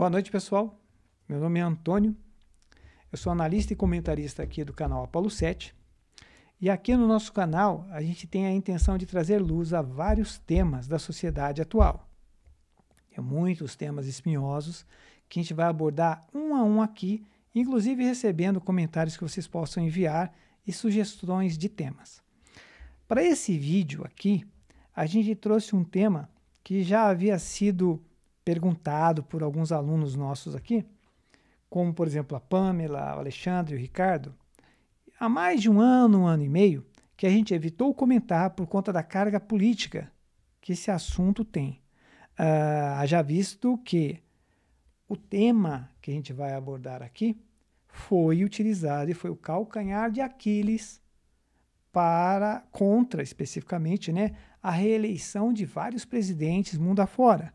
Boa noite, pessoal. Meu nome é Antônio. Eu sou analista e comentarista aqui do canal Apolo 7. E aqui no nosso canal, a gente tem a intenção de trazer luz a vários temas da sociedade atual. Tem muitos temas espinhosos que a gente vai abordar um a um aqui, inclusive recebendo comentários que vocês possam enviar e sugestões de temas. Para esse vídeo aqui, a gente trouxe um tema que já havia sido perguntado por alguns alunos nossos aqui, como, por exemplo, a Pamela, o Alexandre e o Ricardo, há mais de um ano e meio, que a gente evitou comentar por conta da carga política que esse assunto tem. Já visto que o tema que a gente vai abordar aqui foi utilizado e foi o calcanhar de Aquiles contra, especificamente, né, a reeleição de vários presidentes mundo afora,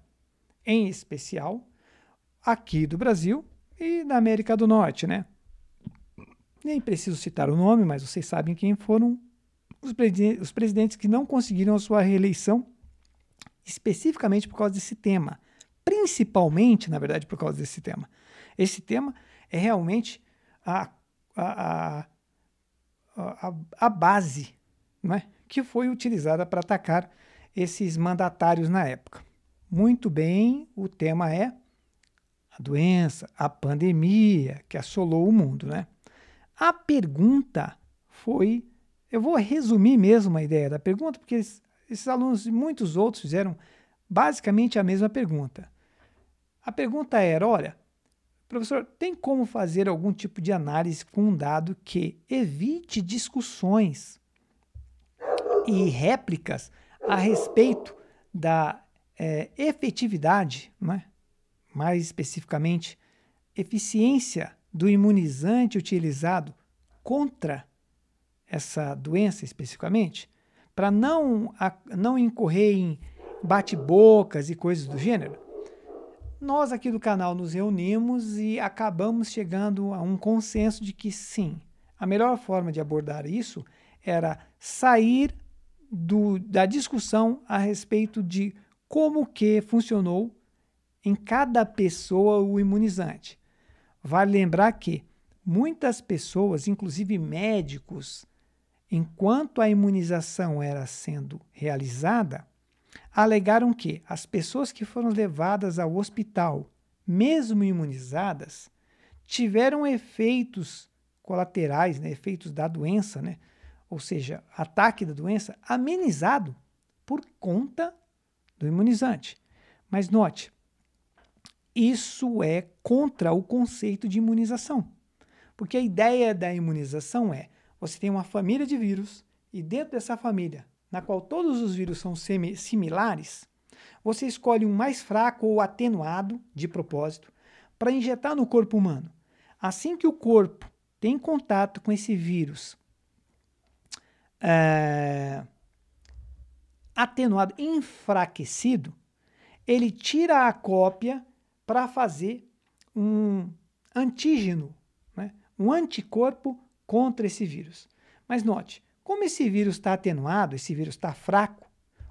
em especial aqui do Brasil e da América do Norte, né? Nem preciso citar o nome, mas vocês sabem quem foram os presidentes que não conseguiram a sua reeleição, especificamente por causa desse tema. Principalmente, na verdade, por causa desse tema. Esse tema é realmente a base, né, que foi utilizada para atacar esses mandatários na época. Muito bem, o tema é a doença, a pandemia que assolou o mundo, né? A pergunta foi, eu vou resumir mesmo a ideia da pergunta, porque esses alunos e muitos outros fizeram basicamente a mesma pergunta. A pergunta era, olha, professor, tem como fazer algum tipo de análise com um dado que evite discussões e réplicas a respeito da efetividade, né? Mais especificamente, eficiência do imunizante utilizado contra essa doença especificamente, para não incorrer em bate-bocas e coisas do gênero? Nós aqui do canal nos reunimos e acabamos chegando a um consenso de que sim, a melhor forma de abordar isso era sair da discussão a respeito de como que funcionou em cada pessoa o imunizante. Vale lembrar que muitas pessoas, inclusive médicos, enquanto a imunização era sendo realizada, alegaram que as pessoas que foram levadas ao hospital, mesmo imunizadas, tiveram efeitos colaterais, né, efeitos da doença, né, ou seja, ataque da doença, amenizado por conta do imunizante. Mas note, isso é contra o conceito de imunização, porque a ideia da imunização é, você tem uma família de vírus e dentro dessa família, na qual todos os vírus são similares, você escolhe um mais fraco ou atenuado, de propósito, para injetar no corpo humano. Assim que o corpo tem contato com esse vírus atenuado, enfraquecido, ele tira a cópia para fazer um antígeno, né? Um anticorpo contra esse vírus. Mas note, como esse vírus está atenuado, esse vírus está fraco,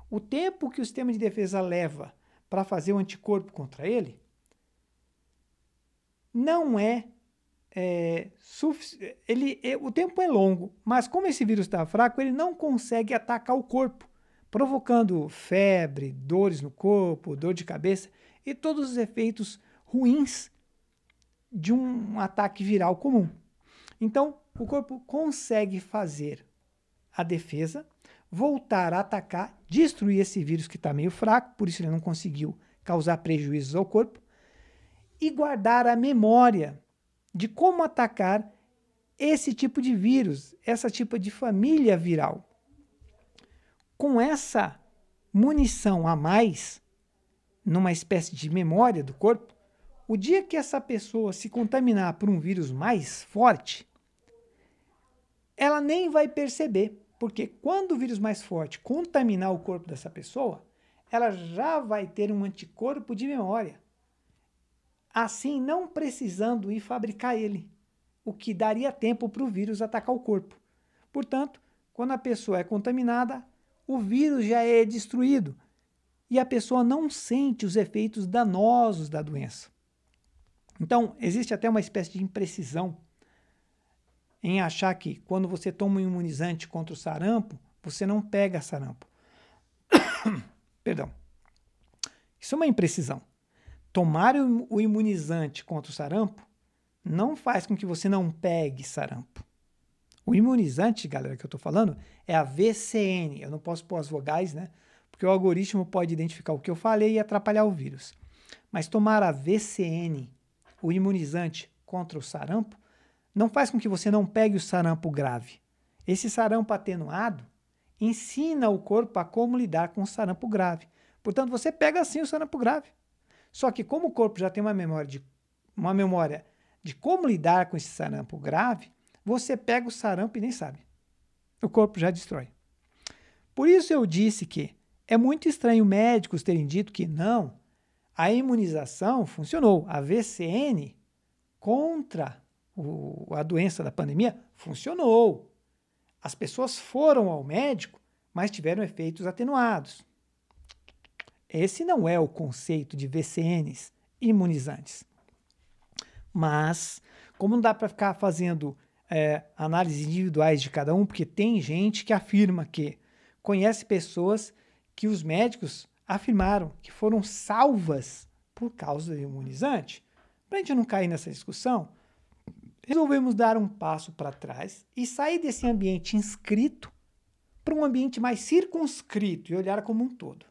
o tempo que o sistema de defesa leva para fazer o anticorpo contra ele não o tempo é longo, mas como esse vírus está fraco, ele não consegue atacar o corpo, provocando febre, dores no corpo, dor de cabeça e todos os efeitos ruins de um ataque viral comum. Então, o corpo consegue fazer a defesa, voltar a atacar, destruir esse vírus que está meio fraco, por isso ele não conseguiu causar prejuízos ao corpo, e guardar a memória de como atacar esse tipo de vírus, essa tipo de família viral. Com essa munição a mais, numa espécie de memória do corpo, o dia que essa pessoa se contaminar por um vírus mais forte, ela nem vai perceber, porque quando o vírus mais forte contaminar o corpo dessa pessoa, ela já vai ter um anticorpo de memória, assim não precisando ir fabricar ele, o que daria tempo para o vírus atacar o corpo. Portanto, quando a pessoa é contaminada, o vírus já é destruído e a pessoa não sente os efeitos danosos da doença. Então, existe até uma espécie de imprecisão em achar que quando você toma um imunizante contra o sarampo, você não pega sarampo. Perdão. Isso é uma imprecisão. Tomar o imunizante contra o sarampo não faz com que você não pegue sarampo. O imunizante, galera, que eu estou falando, é a VCN. Eu não posso pôr as vogais, né? Porque o algoritmo pode identificar o que eu falei e atrapalhar o vírus. Mas tomar a VCN, o imunizante contra o sarampo, não faz com que você não pegue o sarampo grave. Esse sarampo atenuado ensina o corpo a como lidar com o sarampo grave. Portanto, você pega sim o sarampo grave. Só que como o corpo já tem uma memória de como lidar com esse sarampo grave, você pega o sarampo e nem sabe. O corpo já destrói. Por isso eu disse que é muito estranho médicos terem dito que não, a imunização funcionou. A VCN contra a doença da pandemia funcionou. As pessoas foram ao médico, mas tiveram efeitos atenuados. Esse não é o conceito de VCNs imunizantes. Mas, como não dá para ficar fazendo análises individuais de cada um, porque tem gente que afirma que conhece pessoas que os médicos afirmaram que foram salvas por causa do imunizante. Para a gente não cair nessa discussão, resolvemos dar um passo para trás e sair desse ambiente inscrito para um ambiente mais circunscrito e olhar como um todo.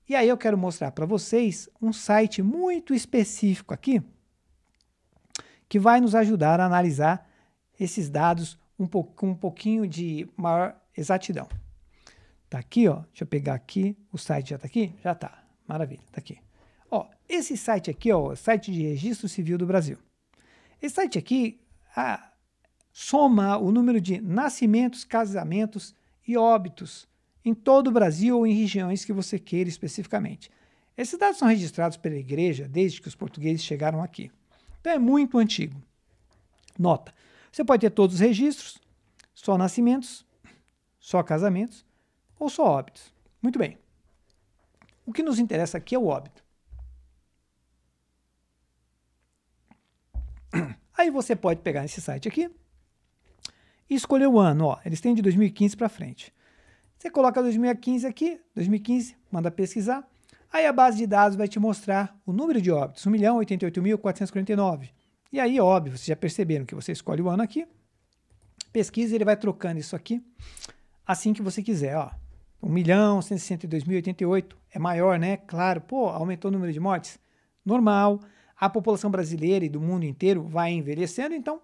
E aí eu quero mostrar para vocês um site muito específico aqui que vai nos ajudar a analisar esses dados com um pouquinho de maior exatidão. Tá aqui, ó. Deixa eu pegar aqui. O site já tá aqui? Já tá. Maravilha, tá aqui. Ó, esse site aqui, ó, o site de Registro Civil do Brasil. Esse site aqui soma o número de nascimentos, casamentos e óbitos em todo o Brasil ou em regiões que você queira especificamente. Esses dados são registrados pela igreja desde que os portugueses chegaram aqui. Então é muito antigo. Nota, você pode ter todos os registros, só nascimentos, só casamentos ou só óbitos. Muito bem. O que nos interessa aqui é o óbito. Aí você pode pegar esse site aqui e escolher o ano. Ó, eles têm de 2015 para frente. Você coloca 2015 aqui, 2015, manda pesquisar. Aí a base de dados vai te mostrar o número de óbitos, 1.088.449. E aí, óbvio, vocês já perceberam que você escolhe o ano aqui, pesquisa e ele vai trocando isso aqui assim que você quiser. Ó, 1.162.088 é maior, né? Claro, pô, aumentou o número de mortes? Normal. A população brasileira e do mundo inteiro vai envelhecendo, então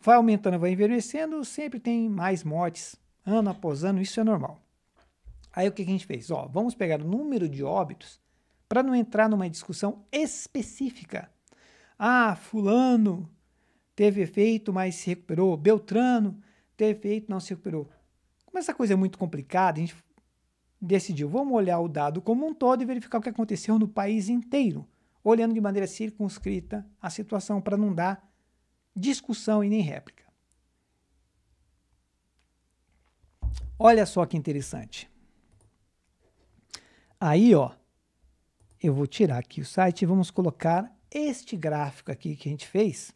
vai aumentando, vai envelhecendo, sempre tem mais mortes, ano após ano, isso é normal. Aí o que a gente fez? Ó, vamos pegar o número de óbitos para não entrar numa discussão específica. Ah, fulano teve efeito, mas se recuperou. Beltrano teve efeito, não se recuperou. Como essa coisa é muito complicada, a gente decidiu, vamos olhar o dado como um todo e verificar o que aconteceu no país inteiro, olhando de maneira circunscrita a situação para não dar discussão e nem réplica. Olha só que interessante. Aí, ó, eu vou tirar aqui o site e vamos colocar este gráfico aqui que a gente fez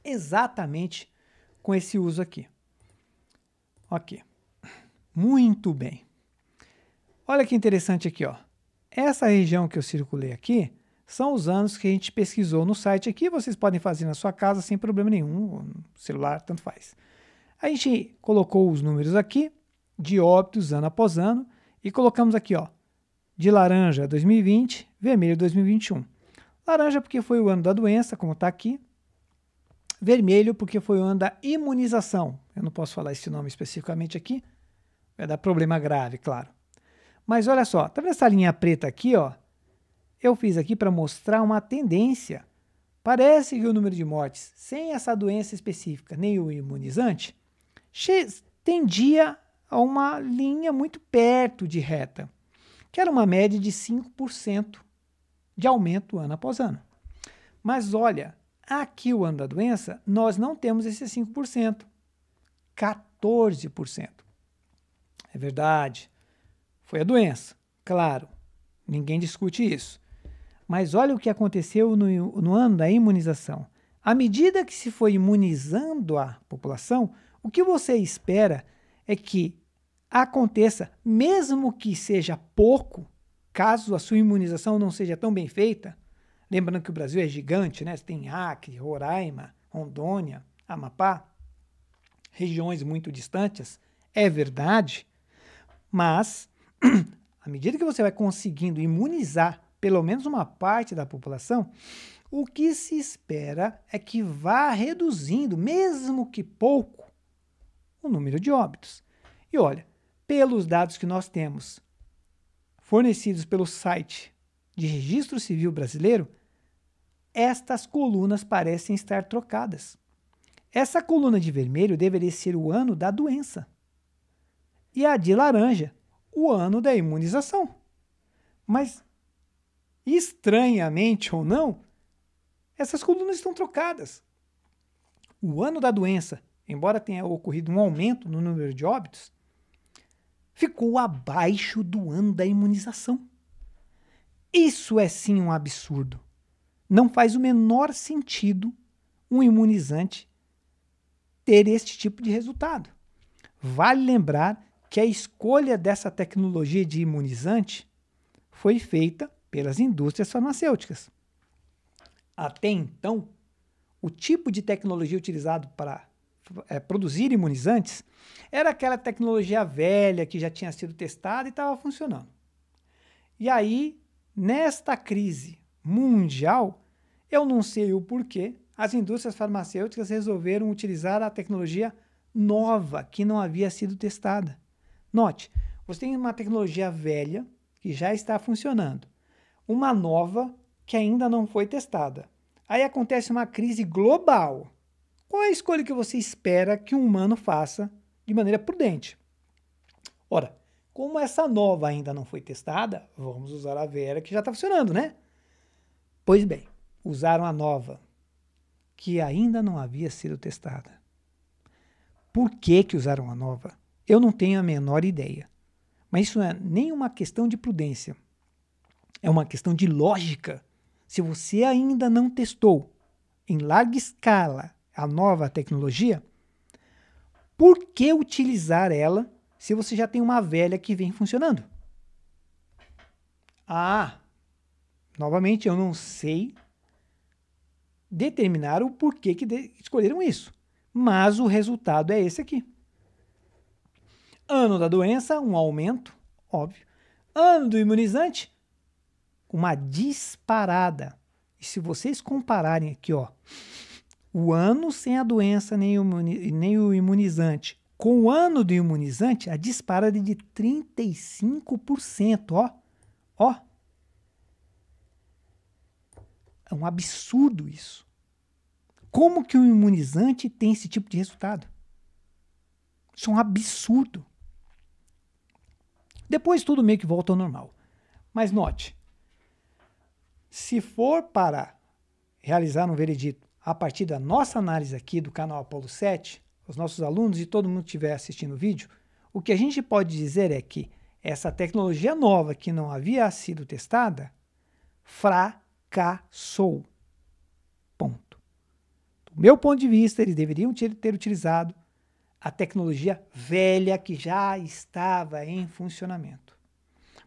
exatamente com esse uso aqui. Ok. Muito bem. Olha que interessante aqui, ó. Essa região que eu circulei aqui são os anos que a gente pesquisou no site aqui. Vocês podem fazer na sua casa sem problema nenhum, no celular, tanto faz. A gente colocou os números aqui de óbitos ano após ano e colocamos aqui, ó, de laranja 2020, vermelho 2021. Laranja porque foi o ano da doença, como está aqui. Vermelho porque foi o ano da imunização. Eu não posso falar esse nome especificamente aqui, vai dar problema grave, claro. Mas olha só, tá vendo essa linha preta aqui, ó? Eu fiz aqui para mostrar uma tendência. Parece que o número de mortes sem essa doença específica, nem o imunizante, tendia a uma linha muito perto de reta, que era uma média de 5% de aumento ano após ano. Mas olha, aqui o ano da doença, nós não temos esse 5%, 14%. É verdade, foi a doença, claro, ninguém discute isso. Mas olha o que aconteceu no ano da imunização. À medida que se foi imunizando a população, o que você espera é que aconteça, mesmo que seja pouco, caso a sua imunização não seja tão bem feita. Lembrando que o Brasil é gigante, né? Você tem Acre, Roraima, Rondônia, Amapá, regiões muito distantes, é verdade, mas à medida que você vai conseguindo imunizar pelo menos uma parte da população, o que se espera é que vá reduzindo, mesmo que pouco, o número de óbitos. E olha, pelos dados que nós temos fornecidos pelo site de Registro Civil Brasileiro, estas colunas parecem estar trocadas. Essa coluna de vermelho deveria ser o ano da doença e a de laranja, o ano da imunização. Mas, estranhamente ou não, essas colunas estão trocadas. O ano da doença, embora tenha ocorrido um aumento no número de óbitos, ficou abaixo do ano da imunização. Isso é sim um absurdo. Não faz o menor sentido um imunizante ter este tipo de resultado. Vale lembrar que a escolha dessa tecnologia de imunizante foi feita pelas indústrias farmacêuticas. Até então, o tipo de tecnologia utilizado para produzir imunizantes era aquela tecnologia velha que já tinha sido testada e estava funcionando. E aí, nesta crise mundial, eu não sei o porquê, as indústrias farmacêuticas resolveram utilizar a tecnologia nova que não havia sido testada. Note, você tem uma tecnologia velha que já está funcionando, uma nova que ainda não foi testada. Aí acontece uma crise global. Qual é a escolha que você espera que um humano faça de maneira prudente? Ora, como essa nova ainda não foi testada, vamos usar a velha que já está funcionando, né? Pois bem, usaram a nova, que ainda não havia sido testada. Por que usaram a nova? Eu não tenho a menor ideia. Mas isso não é nem uma questão de prudência. É uma questão de lógica. Se você ainda não testou em larga escala a nova tecnologia, por que utilizar ela se você já tem uma velha que vem funcionando? Novamente, eu não sei determinar o porquê que escolheram isso, mas o resultado é esse aqui. Ano da doença, um aumento, óbvio. Ano do imunizante, uma disparada. E se vocês compararem aqui, ó, o ano sem a doença nem o imunizante com o ano do imunizante, a disparada é de 35%, ó. É um absurdo isso. Como que um imunizante tem esse tipo de resultado? Isso é um absurdo. Depois tudo meio que volta ao normal. Mas note, se for para realizar um veredito a partir da nossa análise aqui do canal Apolo 7, os nossos alunos e todo mundo que estiver assistindo o vídeo, o que a gente pode dizer é que essa tecnologia nova que não havia sido testada fracassou. Ponto. Do meu ponto de vista, eles deveriam ter utilizado a tecnologia velha que já estava em funcionamento.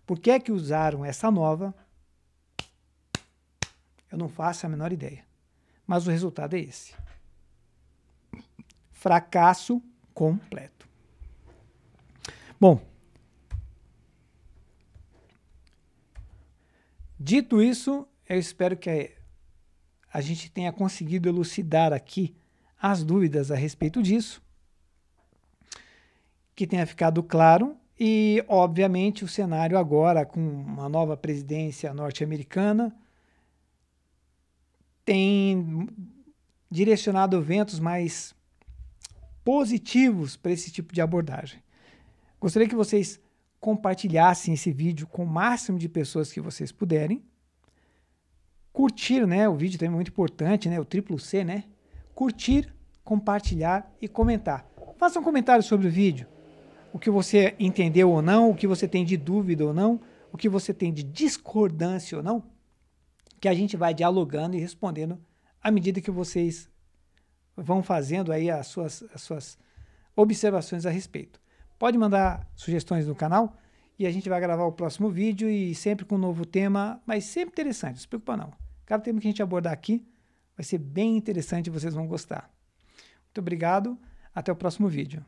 Por que é que usaram essa nova? Eu não faço a menor ideia. Mas o resultado é esse. Fracasso completo. Bom, dito isso, eu espero que a gente tenha conseguido elucidar aqui as dúvidas a respeito disso, que tenha ficado claro e, obviamente, o cenário agora com uma nova presidência norte-americana tem direcionado ventos mais positivos para esse tipo de abordagem. Gostaria que vocês compartilhassem esse vídeo com o máximo de pessoas que vocês puderem. Curtir, né? O vídeo também é muito importante, né? O triplo C, né? Curtir, compartilhar e comentar. Faça um comentário sobre o vídeo. O que você entendeu ou não, o que você tem de dúvida ou não, o que você tem de discordância ou não. que a gente vai dialogando e respondendo à medida que vocês vão fazendo aí as suas observações a respeito. Pode mandar sugestões no canal e a gente vai gravar o próximo vídeo e sempre com um novo tema, mas sempre interessante, não se preocupa não. Cada tema que a gente abordar aqui vai ser bem interessante e vocês vão gostar. Muito obrigado, até o próximo vídeo.